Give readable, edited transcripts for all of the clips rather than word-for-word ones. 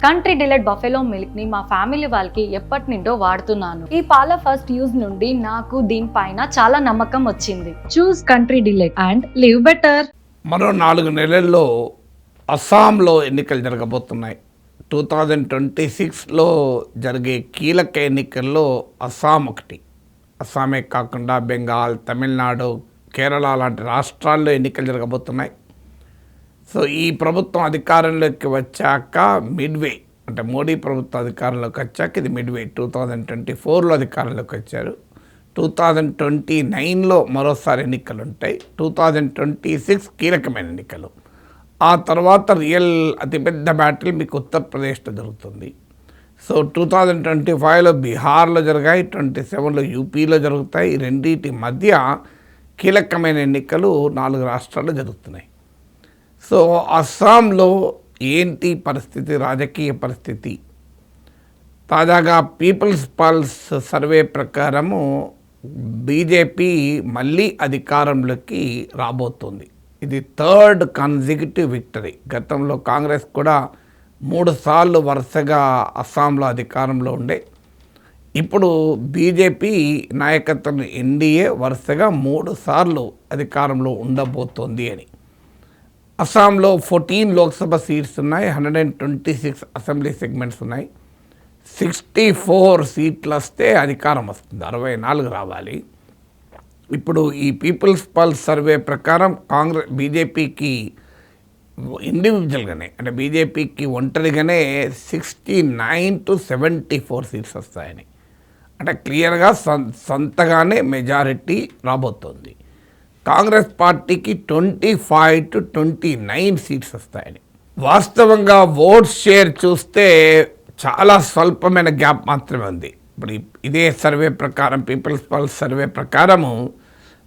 Country delight buffalo milk ని మా family వాళ్ళకి ఎప్పటి నుండో వాడుతున్నాను. ఈ పాల ఫస్ట్ యూజ్ నుండి నాకు దీనిపైన చాలా నమ్మకం వచ్చింది. Choose Country Delight and live better. మరో 4 నెలల్లో అస్సాంలో ఎన్నికలు జరగబోతున్నాయి. 2026లో జరిగే కీలక ఎన్నికల్లో అస్సాం ఒకటి. అస్సామే కాకుండా బెంగాల్, తమిళనాడు, కేరళ లాంటి రాష్ట్రాల్లో ఎన్నికలు జరగబోతున్నాయి. సో ఈ ప్రభుత్వం అధికారంలోకి వచ్చాక మిడ్వే, అంటే మోడీ ప్రభుత్వం అధికారంలోకి వచ్చాక ఇది మిడ్వే. 2024లో అధికారంలోకి వచ్చారు. 2029లో మరోసారి ఎన్నికలు ఉంటాయి. 2026 కీలకమైన ఎన్నికలు. ఆ తర్వాత రియల్ అతిపెద్ద బ్యాటిల్ మీకు ఉత్తరప్రదేశ్లో జరుగుతుంది. సో 2025లో బీహార్లో జరిగాయి, 27లో యూపీలో జరుగుతాయి. ఈ రెండింటి మధ్య కీలకమైన ఎన్నికలు 4 రాష్ట్రాల్లో జరుగుతున్నాయి. సో అస్సాంలో ఏంటి పరిస్థితి, రాజకీయ పరిస్థితి? తాజాగా పీపుల్స్ పల్స్ సర్వే ప్రకారము బీజేపీ మళ్ళీ అధికారంలోకి రాబోతుంది. ఇది 3rd కన్సిక్యూటివ్ విక్టరీ. గతంలో కాంగ్రెస్ కూడా 3 సార్లు వరుసగా అస్సాంలో అధికారంలో ఉండే. ఇప్పుడు బీజేపీ నాయకత్వం ఎన్డీఏ వరుసగా 3 సార్లు అధికారంలో ఉండబోతోంది అని. అస్సాంలో 14 లోక్సభ సీట్స్ ఉన్నాయి, 126 అసెంబ్లీ సెగ్మెంట్స్ ఉన్నాయి. 64 సీట్లు వస్తే అధికారం వస్తుంది, 64 రావాలి. ఇప్పుడు ఈ పీపుల్స్ పల్స్ సర్వే ప్రకారం బీజేపీకి ఇండివిజువల్గానే, అంటే బీజేపీకి ఒంటరిగానే 69 to 74 సీట్స్ వస్తాయని, అంటే క్లియర్గా సొంతగానే మెజారిటీ రాబోతోంది. కాంగ్రెస్ పార్టీకి 25 to 29 సీట్స్ వస్తాయని. వాస్తవంగా ఓట్ షేర్ చూస్తే చాలా స్వల్పమైన గ్యాప్ మాత్రమే ఉంది. ఇప్పుడు ఇదే సర్వే ప్రకారం, పీపుల్స్ పల్స్ సర్వే ప్రకారము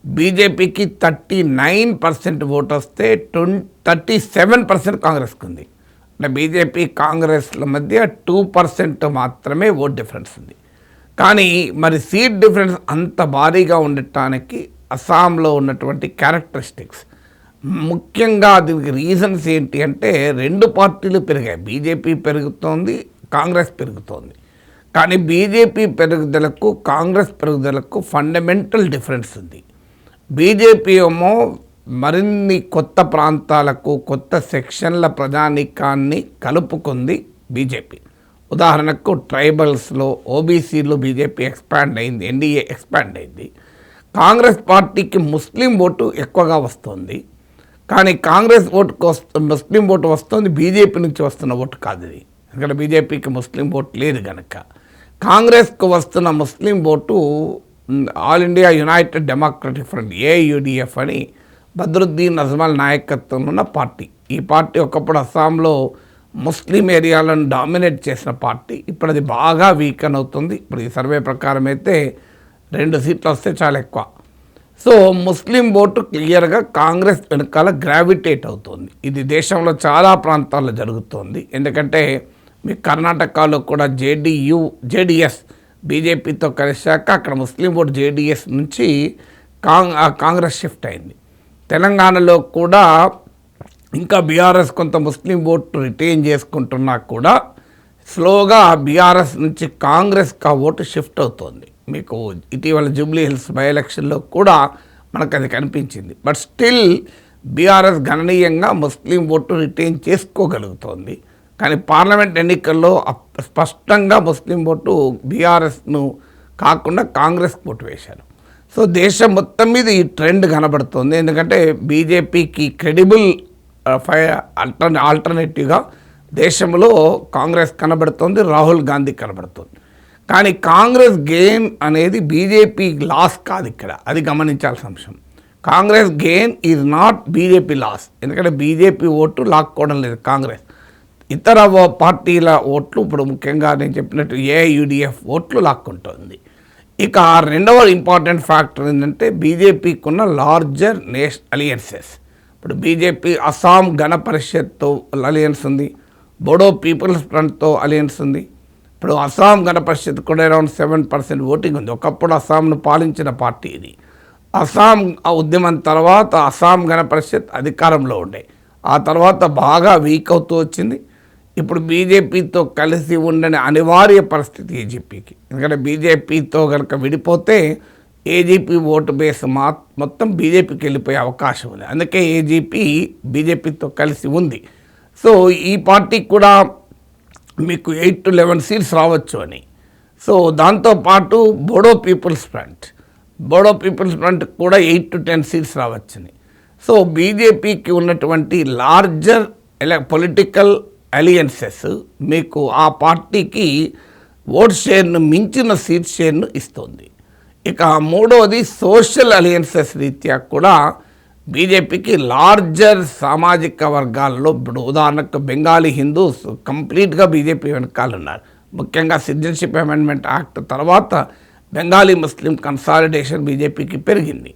బీజేపీకి 39% ఓటు వస్తే 37% కాంగ్రెస్కి ఉంది. అంటే బీజేపీ కాంగ్రెస్ల మధ్య 2% మాత్రమే ఓట్ డిఫరెన్స్ ఉంది. కానీ మరి సీట్ డిఫరెన్స్ అంత భారీగా ఉండటానికి అస్సాంలో ఉన్నటువంటి క్యారెక్టరిస్టిక్స్, ముఖ్యంగా దీనికి రీజన్స్ ఏంటి అంటే 2 పార్టీలు పెరిగాయి. బీజేపీ పెరుగుతోంది, కాంగ్రెస్ పెరుగుతోంది. కానీ బీజేపీ పెరుగుదలకు కాంగ్రెస్ పెరుగుదలకు ఫండమెంటల్ డిఫరెన్స్ ఉంది. బీజేపీ ఏమో మరిన్ని కొత్త ప్రాంతాలకు, కొత్త సెక్షన్ల ప్రజానీకాన్ని కలుపుకుంది బీజేపీ. ఉదాహరణకు ట్రైబల్స్లో, ఓబీసీలో బీజేపీ ఎక్స్పాండ్ అయింది, ఎన్డీఏ ఎక్స్పాండ్ అయింది. కాంగ్రెస్ పార్టీకి ముస్లిం ఓటు ఎక్కువగా వస్తుంది. కానీ కాంగ్రెస్ ఓటుకు ముస్లిం ఓటు వస్తుంది, బీజేపీ నుంచి వస్తున్న ఓటు కాదు ఇది. ఎందుకంటే బీజేపీకి ముస్లిం ఓటు లేదు కనుక. కాంగ్రెస్కు వస్తున్న ముస్లిం vote all India united democratic front, AUDF అని బద్రుద్దీన్ అజ్మల్ నాయకత్వంలో ఉన్న పార్టీ. ఈ పార్టీ ఒకప్పుడు అస్సాంలో ముస్లిం ఏరియాలను డామినేట్ చేసిన పార్టీ. ఇప్పుడు అది బాగా వీకెన్ అవుతుంది. ఇప్పుడు ఈ సర్వే ప్రకారం అయితే 2 సీట్లు వస్తే చాలా ఎక్కువ. సో ముస్లిం ఓటు క్లియర్గా కాంగ్రెస్ వెనకాల గ్రావిటేట్ అవుతుంది. ఇది దేశంలో చాలా ప్రాంతాల్లో జరుగుతోంది. ఎందుకంటే మీ కర్ణాటకలో కూడా జేడీఎస్ బీజేపీతో కలిశాక అక్కడ ముస్లిం ఓటు జేడీఎస్ నుంచి కాంగ్రెస్ షిఫ్ట్ అయింది. తెలంగాణలో కూడా ఇంకా బీఆర్ఎస్ కొంత ముస్లిం ఓటు రిటైన్ చేసుకుంటున్నా కూడా స్లోగా బీఆర్ఎస్ నుంచి కాంగ్రెస్కి ఆ ఓటు షిఫ్ట్ అవుతోంది. మీకు ఇటీవల జూబ్లీ హిల్స్ బై ఎలక్షన్లో కూడా మనకు అది కనిపించింది. బట్ స్టిల్ బీఆర్ఎస్ గణనీయంగా ముస్లిం ఓటు రిటైన్ చేసుకోగలుగుతోంది. కానీ పార్లమెంట్ ఎన్నికల్లో స్పష్టంగా ముస్లిం ఓటు బీఆర్ఎస్ను కాకుండా కాంగ్రెస్కి ఓటు వేశారు. సో దేశం మొత్తం మీద ఈ ట్రెండ్ కనబడుతుంది. ఎందుకంటే బీజేపీకి క్రెడిబుల్ ఆల్టర్నేటివ్గా దేశంలో కాంగ్రెస్ కనబడుతుంది, రాహుల్ గాంధీ కనబడుతుంది. కానీ కాంగ్రెస్ గెయిన్ అనేది బీజేపీ లాస్ కాదు ఇక్కడ, అది గమనించాల్సిన అంశం. Congress gain is not BJP loss. ఎందుకంటే బీజేపీ ఓటు లాక్కోవడం లేదు కాంగ్రెస్. ఇతర పార్టీల ఓట్లు, ఇప్పుడు ముఖ్యంగా నేను చెప్పినట్టు ఏయుడిఎఫ్ ఓట్లు లాక్కుంటుంది. ఇక 2వ ఇంపార్టెంట్ ఫ్యాక్టర్ ఏంటంటే బీజేపీకి ఉన్న లార్జర్ అలియన్సెస్. ఇప్పుడు బీజేపీ అస్సాం గణ పరిషత్తో అలియన్స్ ఉంది, బోడో పీపుల్స్ ఫ్రంట్తో అలియన్స్ ఉంది. ఇప్పుడు అస్సాం గణ పరిషత్ కూడా అరౌండ్ 7% ఓటింగ్ ఉంది. ఒకప్పుడు అస్సాంను పాలించిన పార్టీ ఇది. అస్సాం ఉద్యమం తర్వాత అస్సాం గణ పరిషత్ అధికారంలో ఉండే, ఆ తర్వాత బాగా వీక్ అవుతూ వచ్చింది. ఇప్పుడు బీజేపీతో కలిసి ఉండని అనివార్య పరిస్థితి ఏజీపీకి. ఎందుకంటే బీజేపీతో కనుక విడిపోతే ఏజీపీ ఓటు బేస్ మొత్తం బీజేపీకి వెళ్ళిపోయే అవకాశం ఉంది. అందుకే ఏజీపీ బీజేపీతో కలిసి ఉంది. సో ఈ పార్టీకి కూడా మీకు 8 to 11 సీట్స్ రావచ్చు అని. సో దాంతోపాటు బోడో పీపుల్స్ ఫ్రంట్ కూడా 8 to 10 సీట్స్ రావచ్చని. సో బీజేపీకి ఉన్నటువంటి లార్జర్ పొలిటికల్ అలియన్సెస్ మీకు ఆ పార్టీకి ఓట్ షేర్ను మించిన సీట్ షేర్ను ఇస్తుంది. ఇక మూడవది సోషల్ అలియన్సెస్ రీత్యా కూడా బీజేపీకి లార్జర్ సామాజిక వర్గాల్లో, ఇప్పుడు ఉదాహరణకు బెంగాలీ హిందూస్ కంప్లీట్గా బీజేపీ వెనకాల ఉన్నారు. ముఖ్యంగా సిటిజన్షిప్ అమెండ్మెంట్ యాక్ట్ తర్వాత బెంగాలీ ముస్లిం కన్సాలిడేషన్ బీజేపీకి పెరిగింది.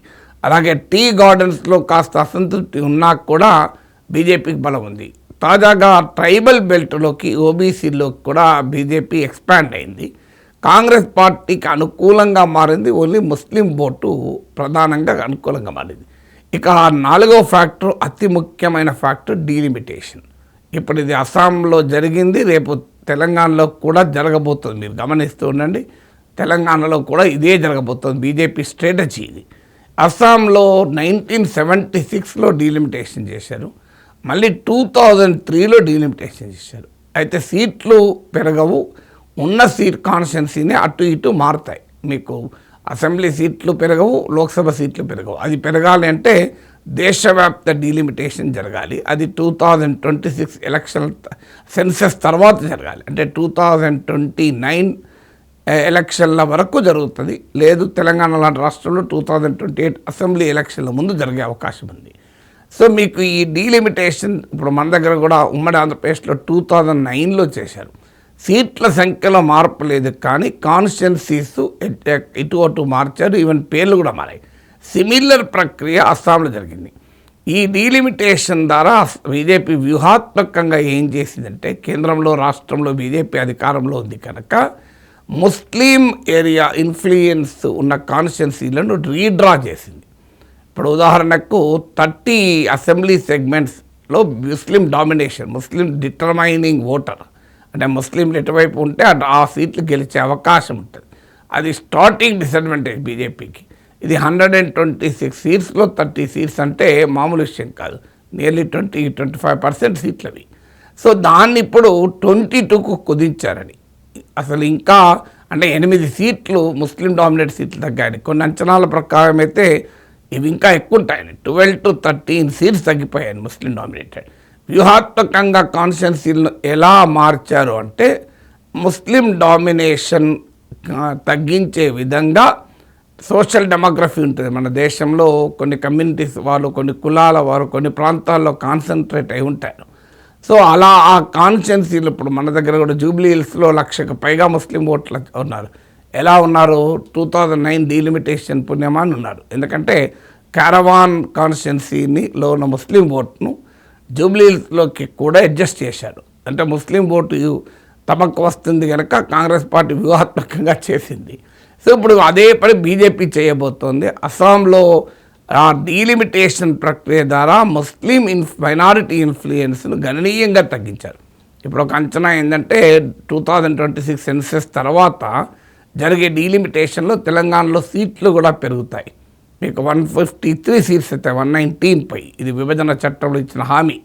అలాగే టీ గార్డెన్స్లో కాస్త అసంతృప్తి ఉన్నా కూడా బీజేపీకి బలం ఉంది. తాజాగా ట్రైబల్ బెల్ట్లోకి ఓబీసీలోకి కూడా బీజేపీ ఎక్స్పాండ్ అయింది. కాంగ్రెస్ పార్టీకి అనుకూలంగా మారింది, ఓన్లీ ముస్లిం ఓటు ప్రధానంగా అనుకూలంగా మారింది. ఇక 4వ ఫ్యాక్టర్, అతి ముఖ్యమైన ఫ్యాక్టర్ డీలిమిటేషన్. ఇప్పుడు ఇది అస్సాంలో జరిగింది, రేపు తెలంగాణలో కూడా జరగబోతుంది. మీరు గమనిస్తూ ఉండండి, తెలంగాణలో కూడా ఇదే జరగబోతుంది. బీజేపీ స్ట్రాటజీ ఇది. అస్సాంలో 1976లో డీలిమిటేషన్ చేశారు, మళ్ళీ 2003లో డీలిమిటేషన్ చేశారు. అయితే సీట్లు పెరగవు, ఉన్న సీట్ కాన్స్టిట్యున్సీనే అటు ఇటు మారుతాయి. మీకు అసెంబ్లీ సీట్లు పెరగవు, లోక్సభ సీట్లు పెరగవు. అది పెరగాలి అంటే దేశవ్యాప్త డీలిమిటేషన్ జరగాలి. అది 2026 ఎలక్షన్ సెన్సెస్ తర్వాత జరగాలి. అంటే 2029 ఎలక్షన్ల వరకు జరుగుతుంది. లేదు తెలంగాణ లాంటి రాష్ట్రంలో 2028 అసెంబ్లీ ఎలక్షన్ల ముందు జరిగే అవకాశం ఉంది. సో మీకు ఈ డీలిమిటేషన్ ఇప్పుడు మన దగ్గర కూడా ఉమ్మడి ఆంధ్రప్రదేశ్లో 2009లో చేశారు. సీట్ల సంఖ్యలో మార్పు లేదు, కానీ కాన్స్టిట్యున్సీస్ ఇటు అటు మార్చారు, ఈవెన్ పేర్లు కూడా మారాయి. సిమిలర్ ప్రక్రియ అస్సాంలో జరిగింది. ఈ డీలిమిటేషన్ ద్వారా బీజేపీ వ్యూహాత్మకంగా ఏం చేసిందంటే, కేంద్రంలో రాష్ట్రంలో బీజేపీ అధికారంలో ఉంది కనుక ముస్లిం ఏరియా ఇన్ఫ్లుయెన్స్ ఉన్న కాన్స్టిట్యున్సీలను రీడ్రా చేసింది. ఇప్పుడు ఉదాహరణకు 30 అసెంబ్లీ సెగ్మెంట్స్లో ముస్లిం డామినేషన్, ముస్లిం డిటర్మైనింగ్ ఓటర్, అంటే ముస్లింలు ఎటువైపు ఉంటే ఆ సీట్లు గెలిచే అవకాశం ఉంటుంది. అది స్టార్టింగ్ డిసడ్వాంటేజ్ బీజేపీకి. ఇది 126 సీట్స్లో 30 సీట్స్ అంటే మామూలు విషయం కాదు, నియర్లీ 20-25% సీట్లు అవి. సో దాన్ని ఇప్పుడు 22కు కుదించారని. అసలు ఇంకా అంటే 8 సీట్లు ముస్లిం డామినేట్ సీట్లు తగ్గాయని. కొన్ని అంచనాల ప్రకారం అయితే ఇవి ఇంకా ఎక్కువ ఉంటాయని, 12 to 13 సీట్స్ తగ్గిపోయాయని ముస్లిం డామినేటెడ్. వ్యూహాత్మకంగా కాన్స్టిట్యున్సీలను ఎలా మార్చారు అంటే, ముస్లిం డామినేషన్ తగ్గించే విధంగా సోషల్ డెమోగ్రఫీ ఉంటుంది. మన దేశంలో కొన్ని కమ్యూనిటీస్ వాళ్ళు, కొన్ని కులాల వారు కొన్ని ప్రాంతాల్లో కాన్సన్ట్రేట్ అయి ఉంటారు. సో అలా ఆ కాన్స్టిట్యున్సీలు ఇప్పుడు మన దగ్గర కూడా జూబ్లీ హిల్స్లో 1,00,000కు పైగా ముస్లిం ఓట్లు ఉన్నారు. ఎలా ఉన్నారు? 2009 డీలిమిటేషన్ పుణ్యమాని ఉన్నారు. ఎందుకంటే క్యారవాన్ కాన్స్టిట్యున్సీలో ఉన్న ముస్లిం ఓట్ను జూబ్లీ హిల్స్లోకి కూడా అడ్జస్ట్ చేశారు. అంటే ముస్లిం ఓటు తమకు వస్తుంది కనుక కాంగ్రెస్ పార్టీ వ్యూహాత్మకంగా చేసింది. సో ఇప్పుడు అదే పని బీజేపీ చేయబోతోంది. అస్సాంలో ఆ డీలిమిటేషన్ ప్రక్రియ ద్వారా ముస్లిం మైనారిటీ ఇన్ఫ్లుయెన్స్ను గణనీయంగా తగ్గించారు. ఇప్పుడు ఒక అంచనా ఏంటంటే 2026 సెన్సెస్ తర్వాత జరిగే డీలిమిటేషన్లో తెలంగాణలో సీట్లు కూడా పెరుగుతాయి. మీకు 153 సీట్స్ అయితే 119 పై, ఇది విభజన చట్టంలో ఇచ్చిన హామీ.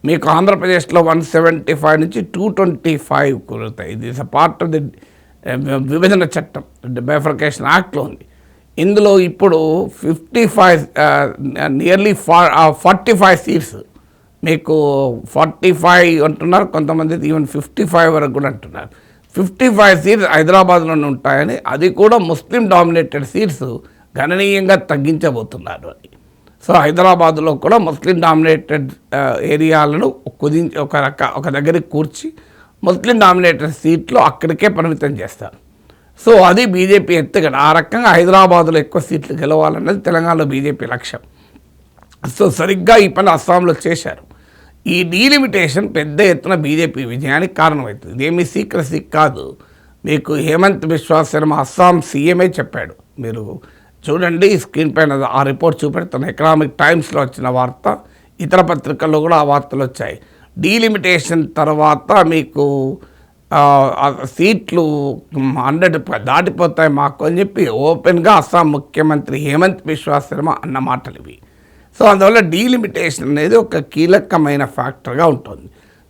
మీకు ఆంధ్రప్రదేశ్లో 175 నుంచి 225 కుదురుతాయి. ఇది is a part of the విభజన చట్టం, బైఫర్కేషన్ యాక్ట్లో ఉంది. ఇందులో ఇప్పుడు 55 నియర్లీ 45 సీట్స్, మీకు 45 అంటున్నారు, కొంతమంది ఈవెన్ 55 వరకు కూడా అంటున్నారు. 55 సీట్స్ హైదరాబాద్లోనే ఉంటాయని, అది కూడా ముస్లిం డామినేటెడ్ సీట్స్ గణనీయంగా తగ్గించబోతున్నారు అని. సో హైదరాబాద్లో కూడా ముస్లిం డామినేటెడ్ ఏరియాలను కుదించి ఒక దగ్గరికి కూర్చి ముస్లిం డామినేటెడ్ సీట్లు అక్కడికే పరిమితం చేస్తారు. సో అది బీజేపీ ఎత్తుగడ. ఆ రకంగా హైదరాబాద్లో ఎక్కువ సీట్లు గెలవాలన్నది తెలంగాణలో బీజేపీ లక్ష్యం. సో సరిగ్గా ఈ పని అస్సాంలో చేశారు. ఈ డీలిమిటేషన్ పెద్ద ఎత్తున బీజేపీ విజయానికి కారణమవుతుంది. ఇదేమీ సీక్రసీ కాదు. మీకు హేమంత్ బిశ్వా శర్మ అస్సాం సీఎంఏ చెప్పాడు, మీరు చూడండి స్క్రీన్ పైన ఆ రిపోర్ట్ చూపెడుతున్న ఎకనామిక్ టైమ్స్లో వచ్చిన వార్త, ఇతర పత్రికల్లో కూడా ఆ వార్తలు వచ్చాయి. డీలిమిటేషన్ తర్వాత మీకు సీట్లు 100 దాటిపోతాయి మాకు అని చెప్పి ఓపెన్గా అస్సాం ముఖ్యమంత్రి హేమంత్ బిశ్వా శర్మ అన్న మాటలు ఇవి. సో అందువల్ల డీలిమిటేషన్ అనేది ఒక కీలకమైన ఫ్యాక్టర్గా ఉంటుంది.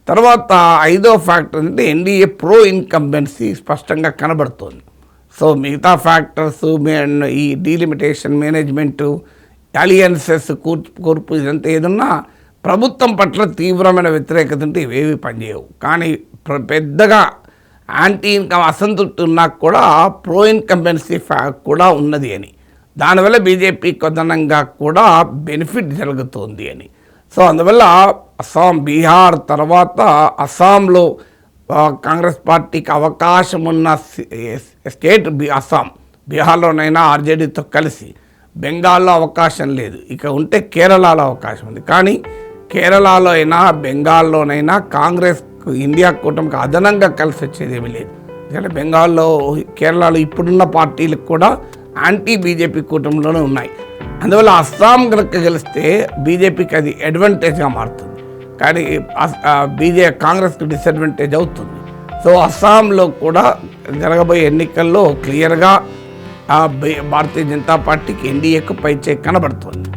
తర్వాత 5వ ఫ్యాక్టర్ అంటే ఎన్డీఏ ప్రో ఇన్కంబెన్సీ స్పష్టంగా కనబడుతుంది. సో మిగతా ఫ్యాక్టర్స్ ఈ డీలిమిటేషన్ మేనేజ్మెంటు అలియన్సెస్ కూర్పు ఇదంతా ఏదన్నా ప్రభుత్వం పట్ల తీవ్రమైన వ్యతిరేకత ఉంటే ఇవేవి పనిచేయవు. కానీ పెద్దగా యాంటీ ఇన్కమ్ అసంతృప్తి ఉన్నా కూడా ప్రో ఇన్కంబెన్సీ కూడా ఉన్నది అని, దానివల్ల బీజేపీ కొద్దిగా కూడా బెనిఫిట్ జరుగుతుంది అని. సో అందువల్ల అస్సాం, బీహార్ తర్వాత అస్సాంలో కాంగ్రెస్ పార్టీకి అవకాశం ఉన్న స్టేట్ అస్సాం, బీహార్లోనైనా ఆర్జేడీతో కలిసి, బెంగాల్లో అవకాశం లేదు. ఇక ఉంటే కేరళలో అవకాశం ఉంది. కానీ కేరళలో అయినా బెంగాల్లోనైనా కాంగ్రెస్ ఇండియా కూటమికి అదనంగా కలిసి వచ్చేది ఏమీ లేదు. ఎందుకంటే బెంగాల్లో, కేరళలో ఇప్పుడున్న పార్టీలకు కూడా యాంటీ బీజేపీ కూటమిలోనే ఉన్నాయి. అందువల్ల అస్సాం కనుక గెలిస్తే బీజేపీకి అది అడ్వాంటేజ్గా మారుతుంది, కానీ కాంగ్రెస్కి డిసడ్వాంటేజ్ అవుతుంది. సో అస్సాంలో కూడా జరగబోయే ఎన్నికల్లో క్లియర్గా భారతీయ జనతా పార్టీకి ఎన్డీఏకు పైచే కనబడుతుంది.